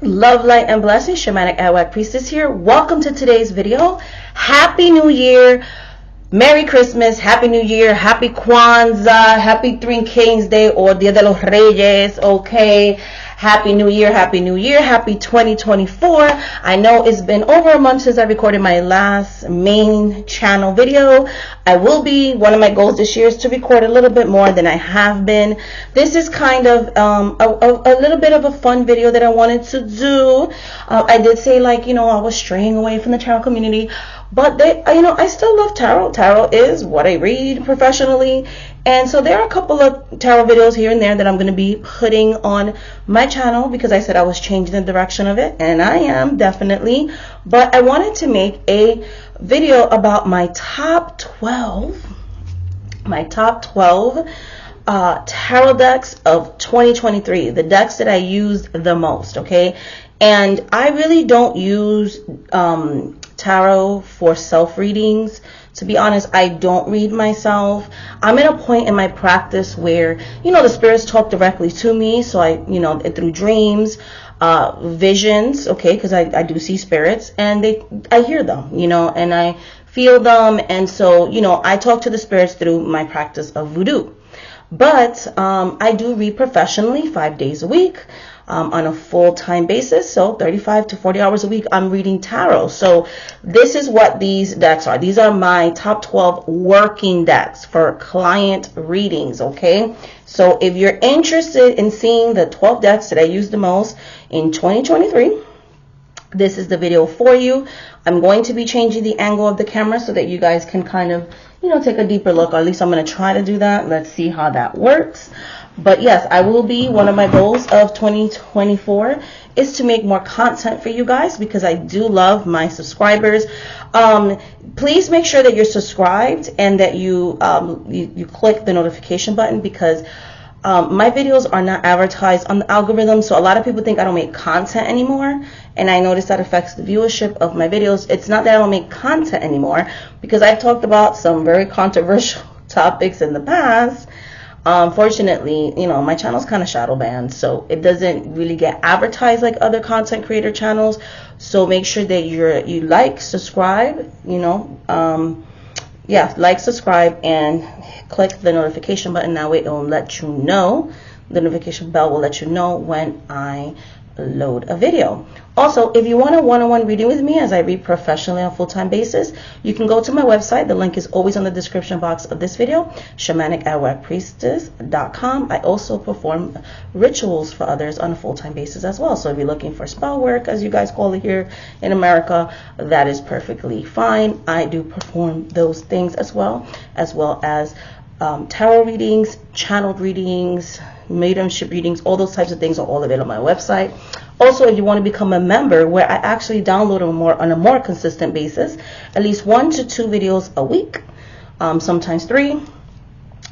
Love, light, and blessings. Shamanic Awak Priestess here. Welcome to today's video. Happy New Year. Merry Christmas. Happy New Year. Happy Kwanzaa. Happy Three Kings Day or Dia de los Reyes. Okay. Happy New Year. Happy New Year. Happy 2024. I know it's been over a month since I recorded my last main channel video. One of my goals this year is to record a little bit more than I have been. This is kind of a little bit of a fun video that I wanted to do. I did say, like, I was straying away from the tarot community, but I still love tarot. Tarot is what I read professionally. And so there are a couple of tarot videos here and there that I'm going to be putting on my channel because I said I was changing the direction of it, and I am definitely. But I wanted to make a video about my top 12 tarot decks of 2023, the decks that I used the most. Okay, and I really don't use tarot for self readings. To be honest, I don't read myself. I'm at a point in my practice where, the spirits talk directly to me. So through dreams, visions, okay, because I do see spirits, and I hear them, and I feel them. And so, I talk to the spirits through my practice of voodoo. But I do read professionally 5 days a week. On a full-time basis, so 35 to 40 hours a week I'm reading tarot. So this is what these decks are. These are my top 12 working decks for client readings. Okay, so if you're interested in seeing the 12 decks that I use the most in 2023, this is the video for you. I'm going to be changing the angle of the camera so that you guys can kind of take a deeper look, or at least I'm going to try to do that. Let's see how that works. But yes, I will be, one of my goals of 2024 is to make more content for you guys, because I do love my subscribers. Please make sure that you're subscribed and that you click the notification button, because my videos are not advertised on the algorithm. So a lot of people think I don't make content anymore, and I notice that affects the viewership of my videos. It's not that I don't make content anymore, because I've talked about some very controversial topics in the past. Fortunately, my channel's kind of shadow banned, so it doesn't really get advertised like other content creator channels. So make sure that you like, subscribe, like, subscribe, and click the notification button. That way it will let you know, the notification bell will let you know when I load a video. Also, if you want a one-on-one reading with me, as I read professionally on a full-time basis, you can go to my website. The link is always on the description box of this video, shamanicawakpriestess.com. I also perform rituals for others on a full-time basis as well. So if you're looking for spell work, as you guys call it here in America, that is perfectly fine. I do perform those things as well as tarot readings, channeled readings, mediumship readings. All those types of things are all available on my website. Also, if you want to become a member, where I actually download on a more consistent basis, at least 1 to 2 videos a week, sometimes 3,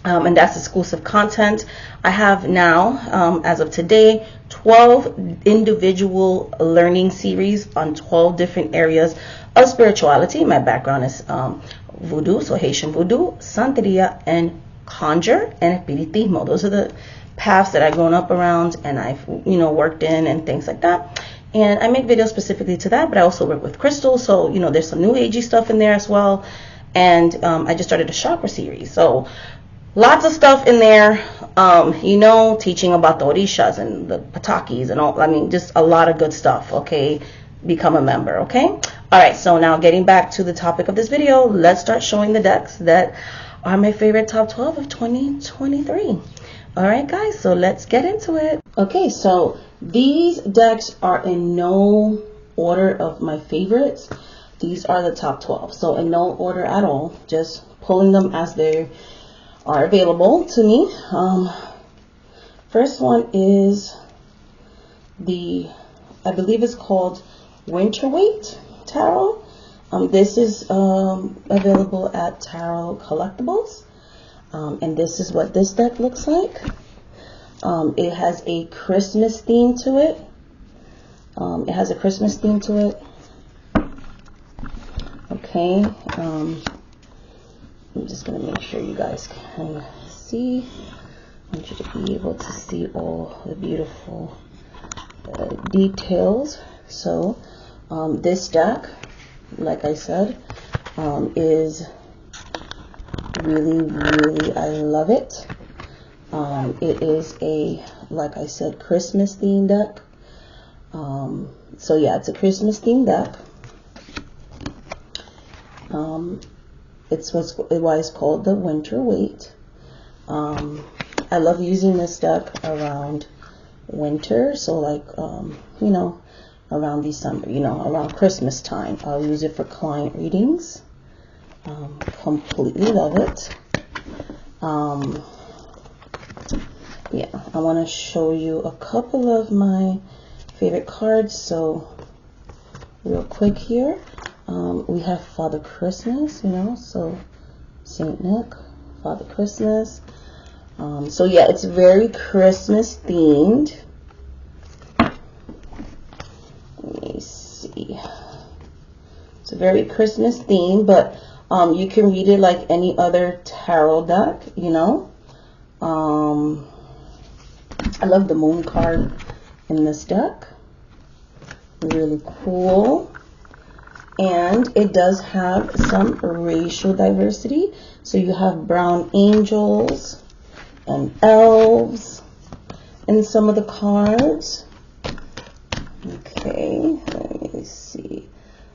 and that's exclusive content. I have now, as of today, 12 individual learning series on 12 different areas of spirituality. My background is voodoo, so Haitian voodoo, Santeria, and conjure, and espiritismo. Those are the paths that I've grown up around, and I've worked in, and things like that. And I make videos specifically to that, but I also work with crystals, so there's some new agey stuff in there as well. And I just started a chakra series, so lots of stuff in there, teaching about the orishas and the patakis and all. I mean, just a lot of good stuff. Okay, become a member. Okay, all right, so now getting back to the topic of this video, let's start showing the decks that are my favorite top 12 of 2023. All right, guys, so let's get into it. Okay, so these decks are in no order of my favorites. These are the top 12, so in no order at all, just pulling them as they are available to me. First one is I believe it's called Winterweight Tarot. This is available at Tarot Collectibles. And this is what this deck looks like. It has a Christmas theme to it. Okay. I'm just going to make sure you guys can see. I want you to be able to see all the beautiful details. So this deck, like I said, is really, I love it. It is a, like I said, Christmas themed deck. So yeah, it's a Christmas themed deck. It's why it's called the Winter Weight. I love using this deck around winter, so like you know, around December, you know, around Christmas time. I'll use it for client readings. Completely love it. Yeah, I want to show you a couple of my favorite cards. So real quick here, we have Father Christmas, you know, so Saint Nick, Father Christmas. So yeah, it's very Christmas themed. Let me see. It's a very Christmas theme, but you can read it like any other tarot deck, you know. I love the moon card in this deck. Really cool. And it does have some racial diversity. So you have brown angels and elves in some of the cards. Okay, let me see.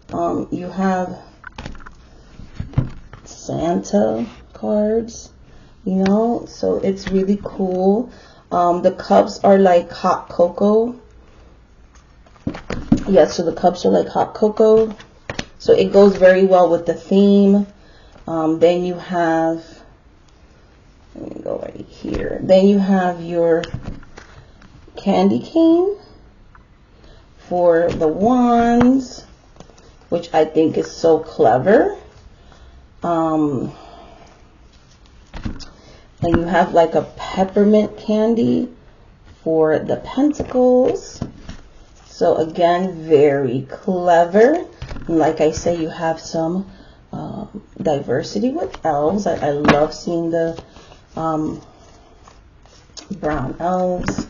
You have Santa cards, you know, so it's really cool. The cups are like hot cocoa. Yeah, so the cups are like hot cocoa. So it goes very well with the theme. Then you have, let me go right here. Then you have your candy cane for the wands, which I think is so clever. And you have like a peppermint candy for the pentacles. So again, very clever. And like I say, you have some diversity with elves. I love seeing the brown elves.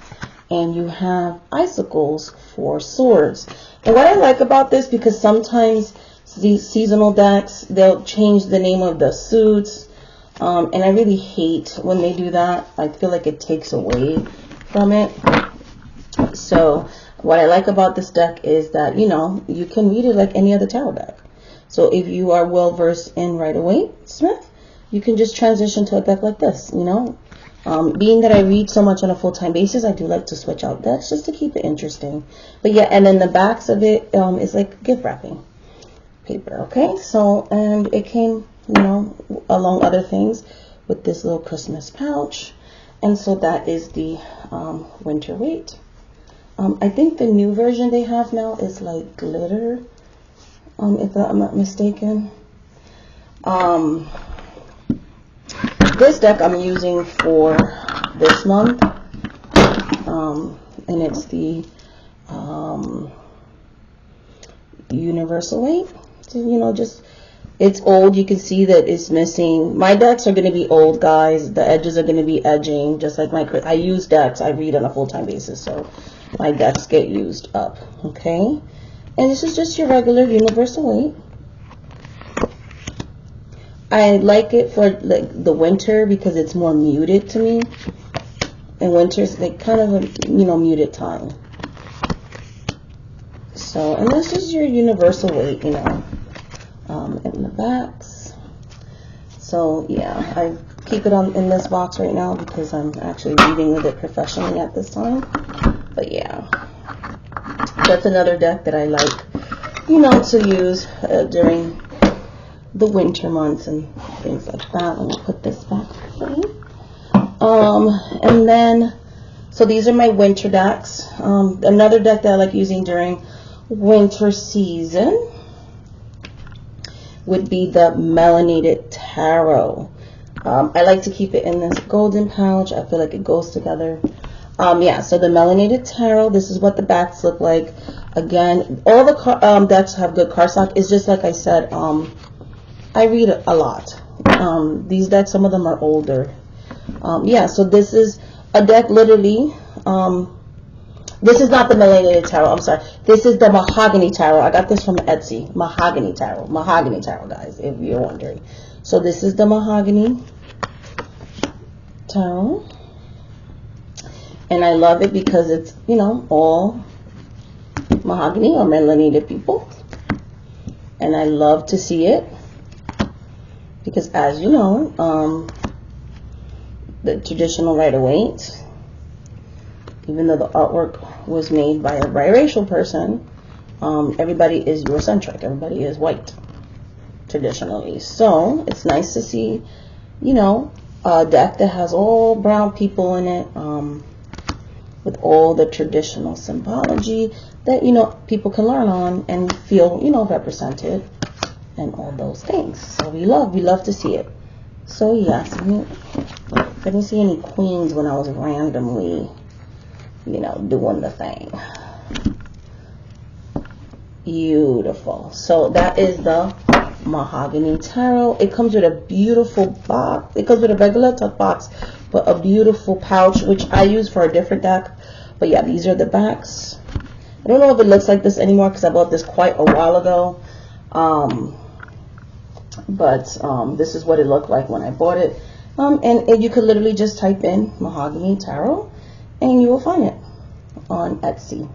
And you have icicles for swords. And what I like about this, because sometimes these seasonal decks, they'll change the name of the suits. And I really hate when they do that. I feel like it takes away from it. So what I like about this deck is that, you know, you can read it like any other tarot deck. So if you are well versed in Rider-Waite-Smith, you can just transition to a deck like this, you know. Being that I read so much on a full-time basis, I do like to switch out decks just to keep it interesting. But yeah, and then the backs of it is like gift wrapping paper, okay? So, and it came, you know, along other things with this little Christmas pouch. And so that is the Winter Weight. I think the new version they have now is like glitter, if I'm not mistaken. This deck I'm using for this month, and it's the Universal Weight. So, you know, just, it's old. You can see that it's missing. My decks are going to be old, guys. The edges are going to be edging, just like I use decks. I read on a full-time basis, so my decks get used up, okay? And this is just your regular Universal Weight. I like it for like the winter because it's more muted to me. And winter's like kind of a, you know, muted time. So, and this is your Universal Weight, you know, in the backs. So yeah, I keep it in this box right now because I'm actually reading with it professionally at this time. But yeah, that's another deck that I like, you know, to use during the winter months and things like that. Let me put this back away. And then, so these are my winter decks. Another deck that I like using during winter season would be the Melanated Tarot. I like to keep it in this golden pouch. I feel like it goes together. Yeah, so the Melanated Tarot, this is what the backs look like. Again, all the decks have good cardstock. It's just like I said, I read a lot. These decks, some of them are older. Yeah, so this is a deck literally This is not the melanated tarot. I'm sorry. This is the mahogany tarot. I got this from Etsy. Mahogany tarot. Mahogany tarot, guys, if you're wondering. So this is the mahogany tarot. And I love it because it's, you know, all mahogany or melanated people. And I love to see it. Because as you know, the traditional Rider-Waite, even though the artwork was made by a biracial person, everybody is Eurocentric. Everybody is white, traditionally. So it's nice to see, you know, a deck that has all brown people in it, with all the traditional symbology that, you know, people can learn on and feel, you know, represented and all those things. So we love to see it. So yes, I didn't see any queens when I was randomly, you know, doing the thing. Beautiful. So that is the mahogany tarot. It comes with a beautiful box. It comes with a regular tuck box, but a beautiful pouch, which I use for a different deck. But yeah, these are the backs. I don't know if it looks like this anymore because I bought this quite a while ago. This is what it looked like when I bought it. And you could literally just type in mahogany tarot and you will find it on Etsy.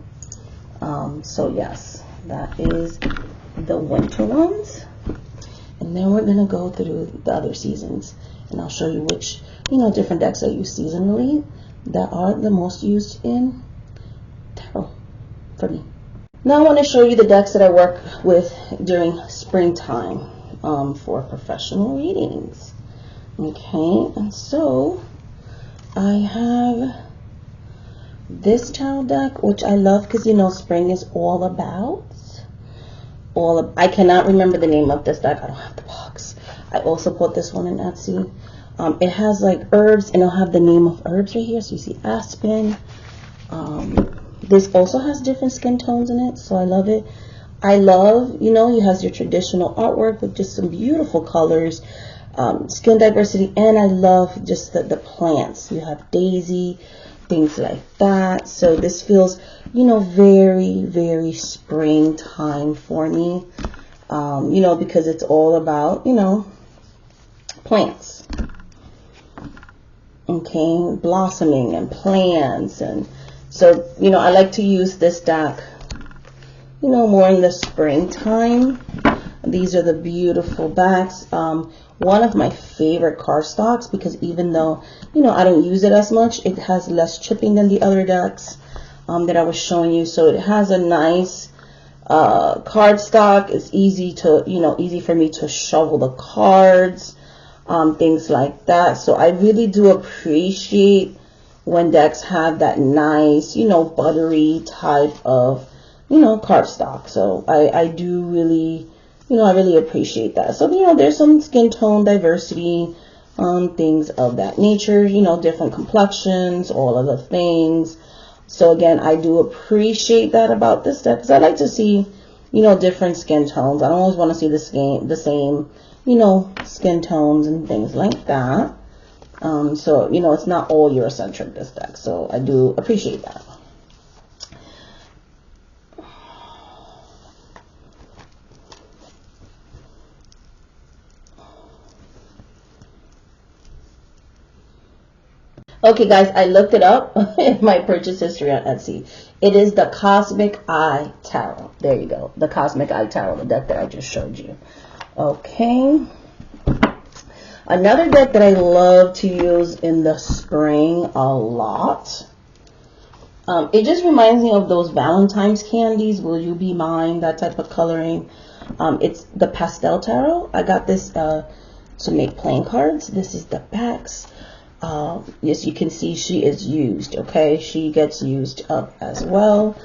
So yes, that is the winter ones. And then we're going to go through the other seasons. And I'll show you which, you know, different decks I use seasonally that are the most used in tarot for me. Now I want to show you the decks that I work with during springtime for professional readings. Okay, and so I have this tarot deck, which I love because, you know, spring is all about. I cannot remember the name of this deck. I don't have the box. I also bought this one in Etsy. It has like herbs, and it'll have the name of herbs right here. So you see aspen. This also has different skin tones in it, so I love it. I love, you know, it has your traditional artwork with just some beautiful colors, skin diversity, and I love just the plants. You have daisy, things like that. So this feels, you know, very, very springtime for me, you know, because it's all about, you know, plants. Okay, blossoming and plants. And so, you know, I like to use this deck, you know, more in the springtime. These are the beautiful backs. One of my favorite cardstocks, because even though, you know, I don't use it as much, it has less chipping than the other decks that I was showing you. So it has a nice cardstock. It's easy to, you know, easy for me to shovel the cards, things like that. So I really do appreciate when decks have that nice, you know, buttery type of, you know, cardstock. So I do really, you know, I really appreciate that. So, you know, there's some skin tone diversity, things of that nature, you know, different complexions, all of the things. So again, I do appreciate that about this deck because I like to see, you know, different skin tones. I don't always want to see the same, you know, skin tones and things like that. So, you know, it's not all Eurocentric, this deck. So I do appreciate that. Okay, guys, I looked it up in my purchase history on Etsy. It is the Cosmic Eye Tarot. There you go. The Cosmic Eye Tarot, the deck that I just showed you. Okay. Another deck that I love to use in the spring a lot. It just reminds me of those Valentine's candies. Will you be mine? That type of coloring. It's the Pastel Tarot. I got this to make playing cards. This is the backs. Yes, you can see she is used. Okay, she gets used up as well.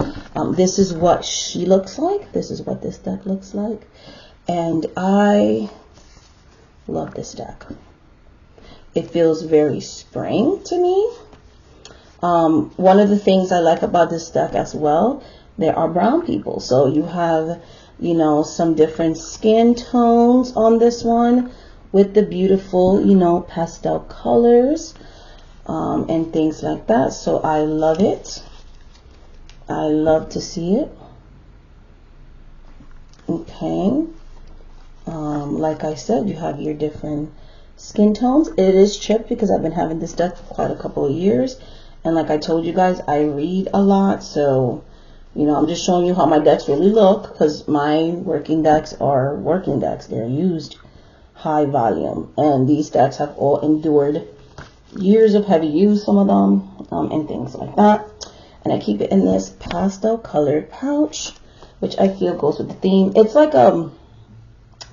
This is what she looks like. This is what this deck looks like. And I love this deck. It feels very spring to me. One of the things I like about this deck as well, there are brown people. So you have, you know, some different skin tones on this one with the beautiful, you know, pastel colors and things like that. So I love it. I love to see it. Okay. Like I said, you have your different skin tones. It is chipped because I've been having this deck for quite a couple of years. And like I told you guys, I read a lot. So, you know, I'm just showing you how my decks really look, because my working decks are working decks. They're used high volume. And these decks have all endured years of heavy use, some of them, and things like that. And I keep it in this pastel colored pouch, which I feel goes with the theme. It's like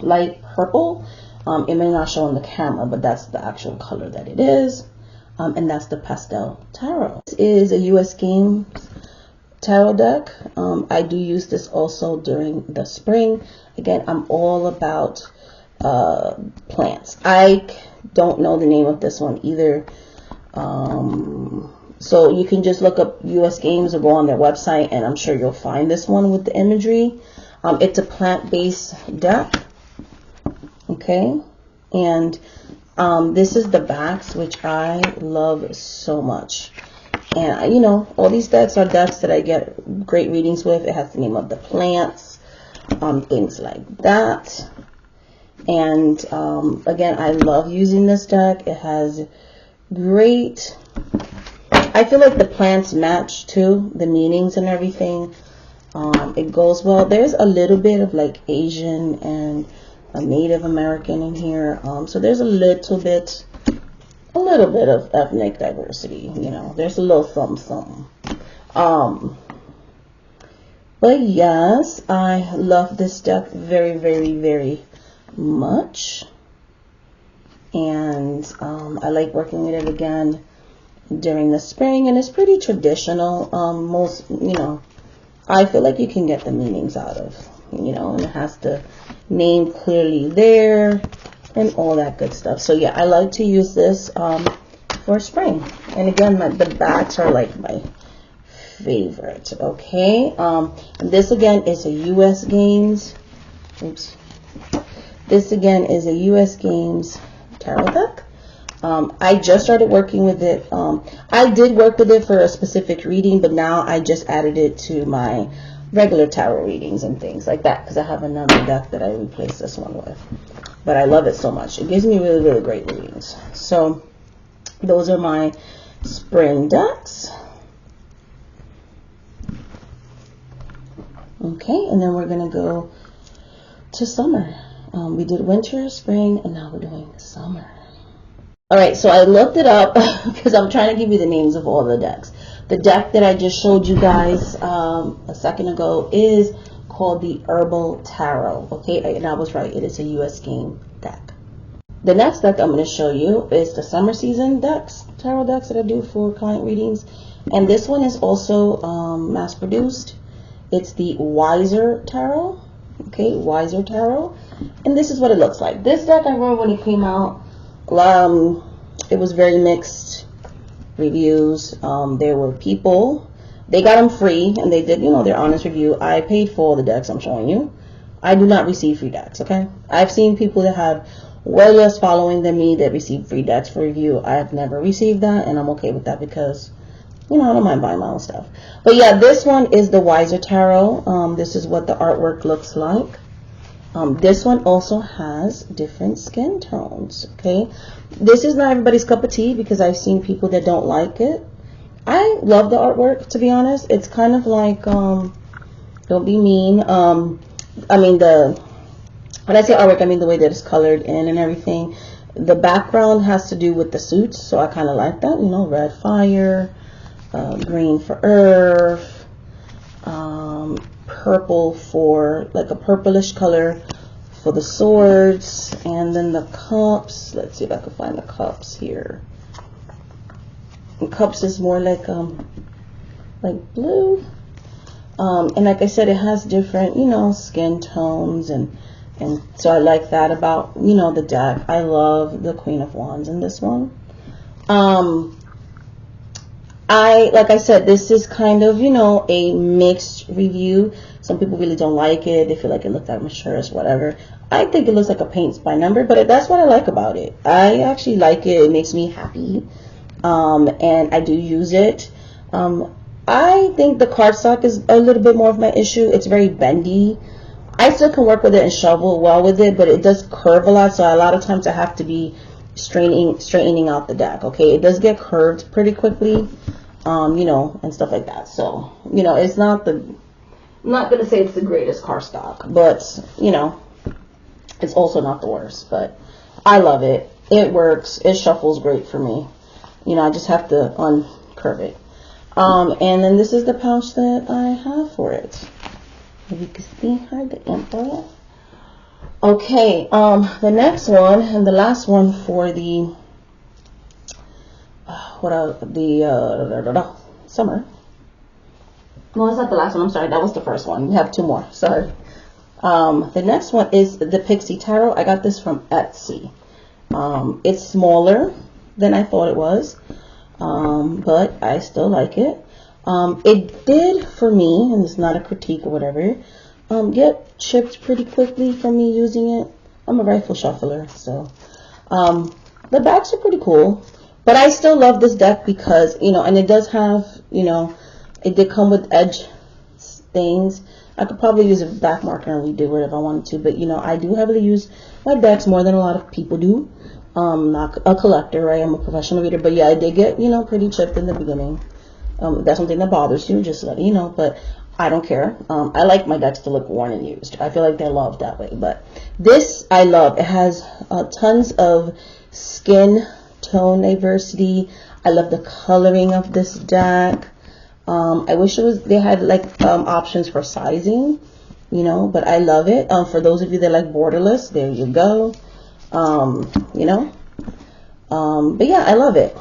light purple. It may not show on the camera, but that's the actual color that it is. And that's the Pastel Tarot. This is a US Game tarot deck. I do use this also during the spring. Again, I'm all about plants. I don't know the name of this one either. So you can just look up US Games or go on their website, and I'm sure you'll find this one with the imagery. It's a plant-based deck. Okay, and this is the backs, which I love so much. And you know, all these decks are decks that I get great readings with. It has the name of the plants, things like that. And again, I love using this deck. It has great, I feel like the plants match too, the meanings and everything. It goes well. There's a little bit of like Asian and a Native American in here, so there's a little bit of ethnic diversity, you know, there's a little something. But yes, I love this deck very, very, very much, and I like working with it again during the spring, and it's pretty traditional. Most, you know, I feel like you can get the meanings out of, you know, and it has the name clearly there and all that good stuff. So yeah, I like to use this for spring. And again, the backs are like my favorite. Okay, and this again is a US Games. Oops. This again is a US Games tarot deck. I just started working with it. I did work with it for a specific reading, but now I just added it to my regular tarot readings and things like that, because I have another deck that I replaced this one with. But I love it so much. It gives me really, really great readings. So those are my spring decks. Okay, and then we're going to go to summer. We did winter, spring, and now we're doing summer. All right, so I looked it up because I'm trying to give you the names of all the decks. The deck that I just showed you guys a second ago is called the Herbal Tarot. Okay, and I was right. It is a US Game deck. The next deck I'm going to show you is the summer season decks, tarot decks that I do for client readings. And this one is also mass produced. It's the Wiser Tarot. Okay, Wiser Tarot. And this is what it looks like. This deck I remember when it came out, it was very mixed reviews. There were people, they got them free, and they did, you know, their honest review. I paid for all the decks I'm showing you. I do not receive free decks, okay? I've seen people that have way less following than me that receive free decks for review. I have never received that, and I'm okay with that because, you know, I don't mind buying my own stuff. But yeah, this one is the Wiser Tarot. This is what the artwork looks like. This one also has different skin tones, okay? This is not everybody's cup of tea because I've seen people that don't like it. I love the artwork, to be honest. It's kind of like, don't be mean. I mean, when I say artwork, I mean the way that it's colored in and everything. The background has to do with the suits, so I kind of like that. You know, red fire, green for earth, purple for, like a purplish color for the swords, and then the cups. Let's see if I can find the cups here. And cups is more like blue. And like I said, it has different, you know, skin tones, and so I like that about, you know, the deck. I love the Queen of Wands in this one. Like I said, this is kind of, you know, a mixed review. Some people really don't like it. They feel like it looks like mature, whatever. I think it looks like a paints by number, but that's what I like about it. I actually like it. It makes me happy. And I do use it. I think the cardstock is a little bit more of my issue. It's very bendy. I still can work with it and shovel well with it, but it does curve a lot, so a lot of times I have to be straightening out the deck. Okay, it does get curved pretty quickly, you know, and stuff like that. So, you know, it's not the, I'm not gonna say it's the greatest cardstock, but you know, it's also not the worst. But I love it. It works. It shuffles great for me. You know, I just have to uncurve it. And then this is the pouch that I have for it. If you can see her, the info. Okay, the next one and the last one for the summer. No, it's not the last one. I'm sorry, that was the first one. We have two more. Sorry. The next one is the Pixie Tarot. I got this from Etsy. It's smaller than I thought it was, but I still like it. It did for me, and it's not a critique or whatever, get chipped pretty quickly from me using it. I'm a rifle shuffler, so the backs are pretty cool. But I still love this deck because, you know, and it does have, you know, it did come with edge things. I could probably use a back marker and redo it if I wanted to, but, you know, I do heavily use my decks more than a lot of people do. Not a collector, right? I'm a professional reader, but yeah, I did get, you know, pretty chipped in the beginning. That's something that bothers you, just let you know, but I don't care. I like my decks to look worn and used. I feel like they're loved that way, but this I love. It has tons of skin tone diversity. I love the coloring of this deck. I wish they had like options for sizing, you know, but I love it. For those of you that like borderless, there you go. You know, but yeah, I love it.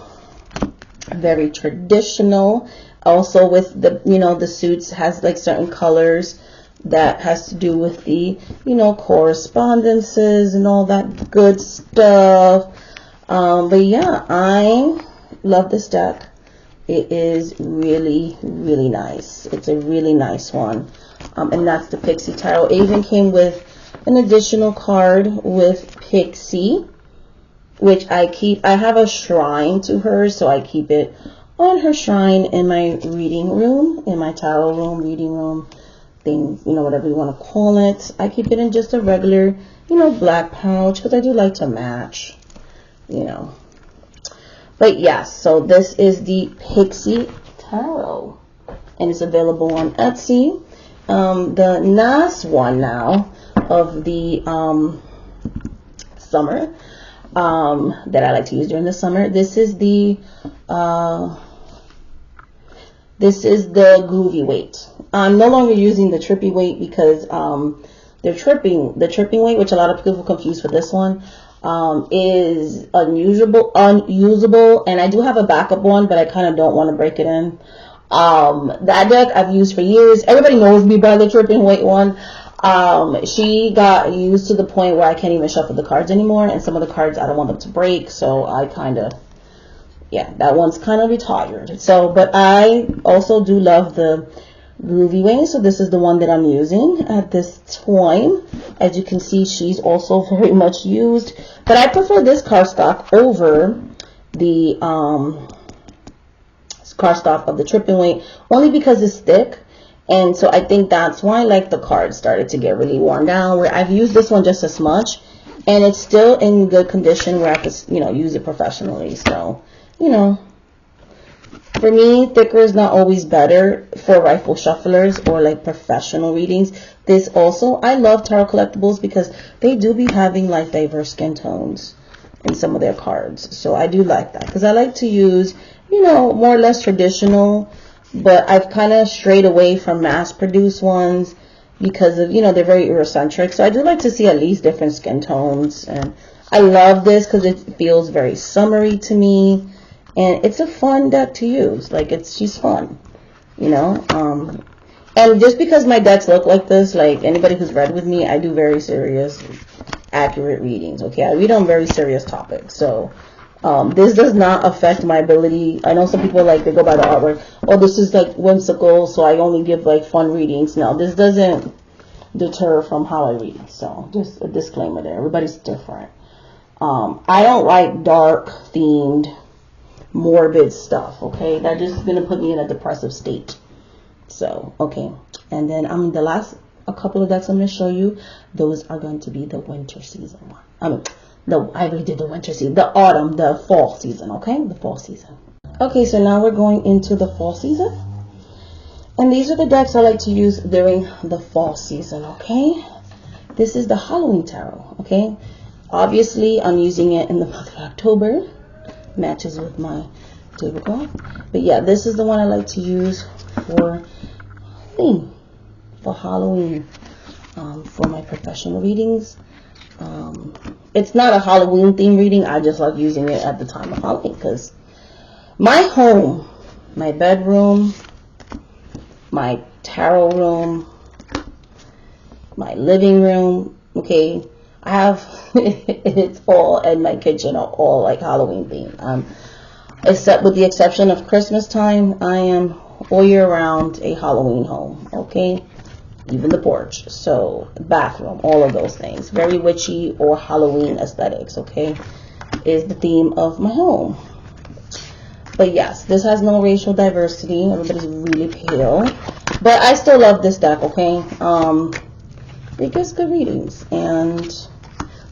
Very traditional. Also with the, you know, the suits has like certain colors that has to do with the, you know, correspondences and all that good stuff. But yeah, I love this deck. It is really, really nice. It's a really nice one. And that's the Pixie Tarot. It even came with an additional card with Pixie, which I keep. I have a shrine to her, so I keep it on her shrine in my reading room, in my tarot room, reading room, thing, you know, whatever you want to call it. I keep it in just a regular, you know, black pouch because I do like to match, you know. But yes, so this is the Pixie Tarot, and it's available on Etsy. The last one now of the summer that I like to use during the summer. This is the Groovy Weight. I'm no longer using the Trippy Weight because the tripping weight, which a lot of people confuse for this one, is unusable, and I do have a backup one, but I kind of don't want to break it in. That deck I've used for years. Everybody knows me by the tripping weight one. She got used to the point where I can't even shuffle the cards anymore, and some of the cards I don't want them to break, so I kind of, yeah, that one's kind of retired. So, but I also do love the Groovy Weight, so this is the one that I'm using at this time. As you can see, she's also very much used, but I prefer this cardstock over the cardstock of the tripping weight, only because it's thick. And so I think that's why, like, the cards started to get really worn down, where I've used this one just as much, and it's still in good condition where I could, you know, use it professionally. So, you know, for me, thicker is not always better for rifle shufflers or like professional readings. This also, I love tarot collectibles because they do be having like diverse skin tones in some of their cards. So I do like that because I like to use, you know, more or less traditional, but I've kind of strayed away from mass-produced ones because of, you know, they're very Eurocentric. So I do like to see at least different skin tones. And I love this because it feels very summery to me. And it's a fun deck to use. Like, she's fun, you know. And just because my decks look like this, like anybody who's read with me, I do very serious, accurate readings. Okay, I read on very serious topics. So this does not affect my ability. I know some people like they go by the artwork. Oh, this is like whimsical, so I only give like fun readings. No, this doesn't deter from how I read. So just a disclaimer there. Everybody's different. I don't like dark themed morbid stuff, okay? That just is going to put me in a depressive state. So, okay. And then the last a couple of decks I'm going to show you, those are going to be the winter season one. I already did the winter season, the autumn, the fall season, okay? The fall season. Okay, so now we're going into the fall season. And these are the decks I like to use during the fall season, okay? This is the Halloween Tarot, okay? Obviously, I'm using it in the month of October. Matches with my tablecloth. But yeah, this is the one I like to use for Halloween, for my professional readings. It's not a Halloween theme reading. I just like using it at the time of Halloween because my home, my bedroom, my tarot room, my living room, okay, I have it's all, and my kitchen are all like Halloween themed. Except with the exception of Christmas time, I am all year round a Halloween home, okay? Even the porch, so bathroom, all of those things. Very witchy or Halloween aesthetics, okay, is the theme of my home. But yes, this has no racial diversity. Everybody's really pale. But I still love this deck, okay? It gets good readings. And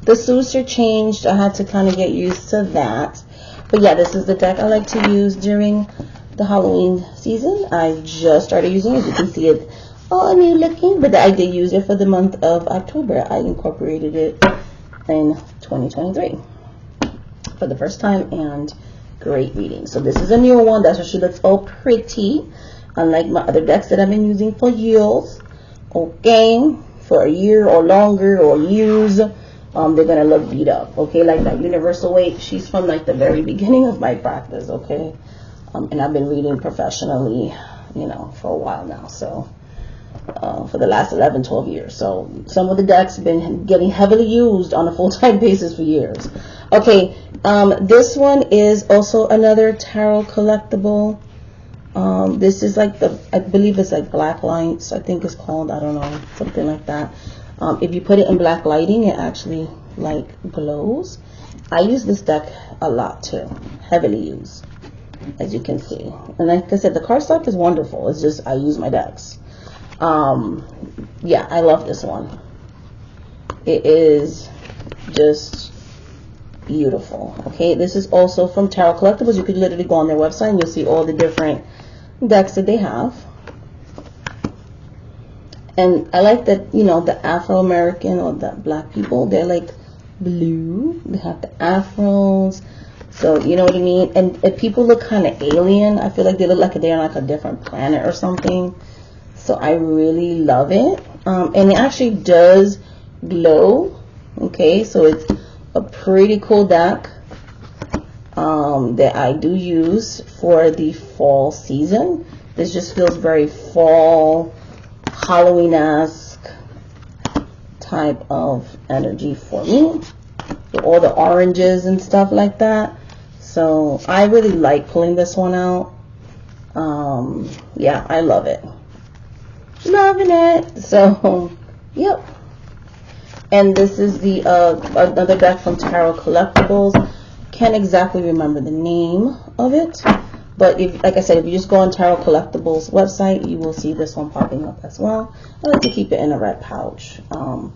the suits are changed. I had to kind of get used to that. But yeah, this is the deck I like to use during the Halloween season. I just started using it. You can see it all new looking. But I did use it for the month of October. I incorporated it in 2023 for the first time. And great reading. So this is a newer one. That's why she looks all pretty. Unlike my other decks that I've been using for years. Okay. For a year or longer or years. They're going to look beat up. Okay. Like that Universal Weight. She's from like the very beginning of my practice. Okay. And I've been reading professionally, you know, for a while now. So, for the last 11, 12 years. So some of the decks have been getting heavily used on a full-time basis for years. Okay. This one is also another tarot collectible. This is like I believe it's like black lights. I think it's called, I don't know, something like that. If you put it in black lighting, it actually like glows. I use this deck a lot too, heavily used, as you can see. And like I said, the cardstock is wonderful. It's just I use my decks. Yeah, I love this one. It is just beautiful. Okay, this is also from Tarot Collectibles. You could literally go on their website and you'll see all the different decks that they have. And I like that, you know, the Afro-American or the black people, they're like blue. They have the afros. So, you know what I mean? And if people look kind of alien, I feel like they look like they're on like a different planet or something. So I really love it. And it actually does glow. Okay, so it's a pretty cool deck that I do use for the fall season. This just feels very fall, Halloween-esque type of energy for me. With all the oranges and stuff like that. So I really like pulling this one out. Yeah, I love it. Loving it. So, yep. And this is the another deck from Tarot Collectibles. Can't exactly remember the name of it, but if, like I said, if you just go on Tarot Collectibles website, you will see this one popping up as well. I like to keep it in a red pouch, and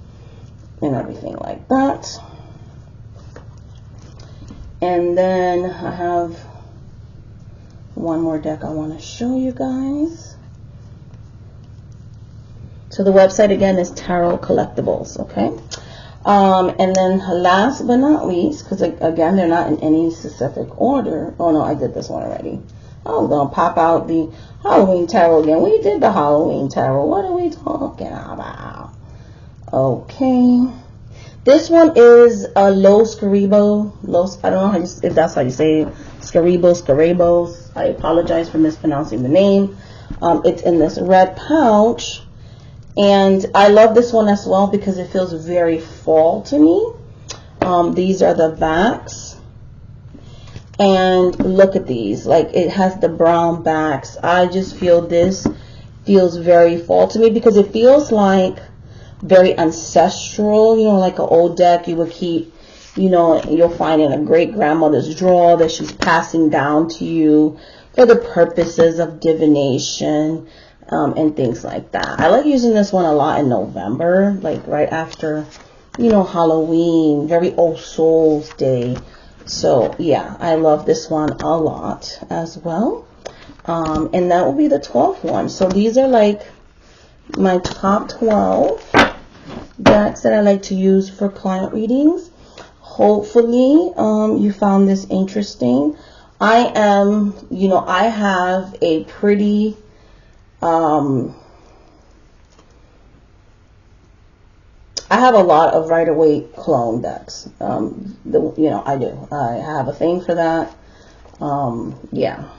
everything like that. And then I have one more deck I want to show you guys. So the website again is Tarot Collectibles, okay? And then last but not least, because again, they're not in any specific order. Oh no, I did this one already. I'm going to pop out the Halloween Tarot again. We did the Halloween Tarot. What are we talking about? Okay. This one is a Scaribo. I don't know if that's how you say it. Scaribos. I apologize for mispronouncing the name. It's in this red pouch. And I love this one as well because it feels very fall to me. These are the backs. And look at these. Like, it has the brown backs. I just feel this feels very fall to me because it feels like very ancestral. You know, like an old deck you would keep you know, you'll find in a great grandmother's drawer that she's passing down to you for the purposes of divination, and things like that. I like using this one a lot in November, like right after, you know, Halloween, very All Souls Day. So yeah, I love this one a lot as well. And that will be the 12th one. So these are like my top 12 decks that I like to use for client readings. Hopefully you found this interesting. I am, you know, I have a pretty I have a lot of Rider-Waite clone decks. You know, I do. I have a thing for that. Yeah.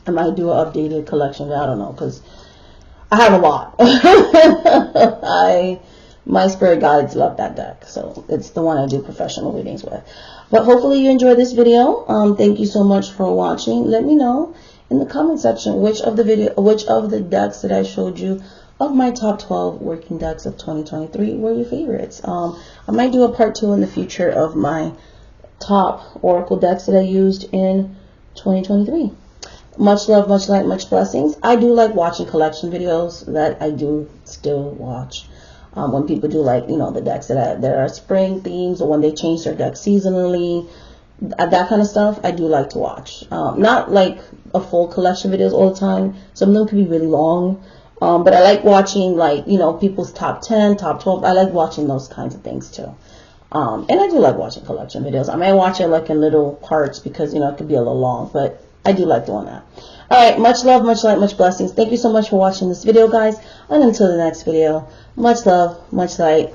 I might do an updated collection. I don't know, because I have a lot. My spirit guides love that deck, so it's the one I do professional readings with. But hopefully you enjoyed this video. Thank you so much for watching. Let me know in the comment section which of the decks that I showed you of my top 12 working decks of 2023 were your favorites. I might do a part 2 in the future of my top Oracle decks that I used in 2023. Much love, much light, much blessings. I do like watching collection videos. That I do still watch. When people do, like, you know, the decks that are spring themes, or when they change their deck seasonally, that kind of stuff, I do like to watch. Not like a full collection videos all the time. Some of them can be really long. But I like watching, like, you know, people's top 10, top 12. I like watching those kinds of things too. And I do like watching collection videos. I may watch it like in little parts because, you know, it could be a little long, but I do like doing that. Alright, much love, much light, much blessings. Thank you so much for watching this video, guys. And until the next video, much love, much light.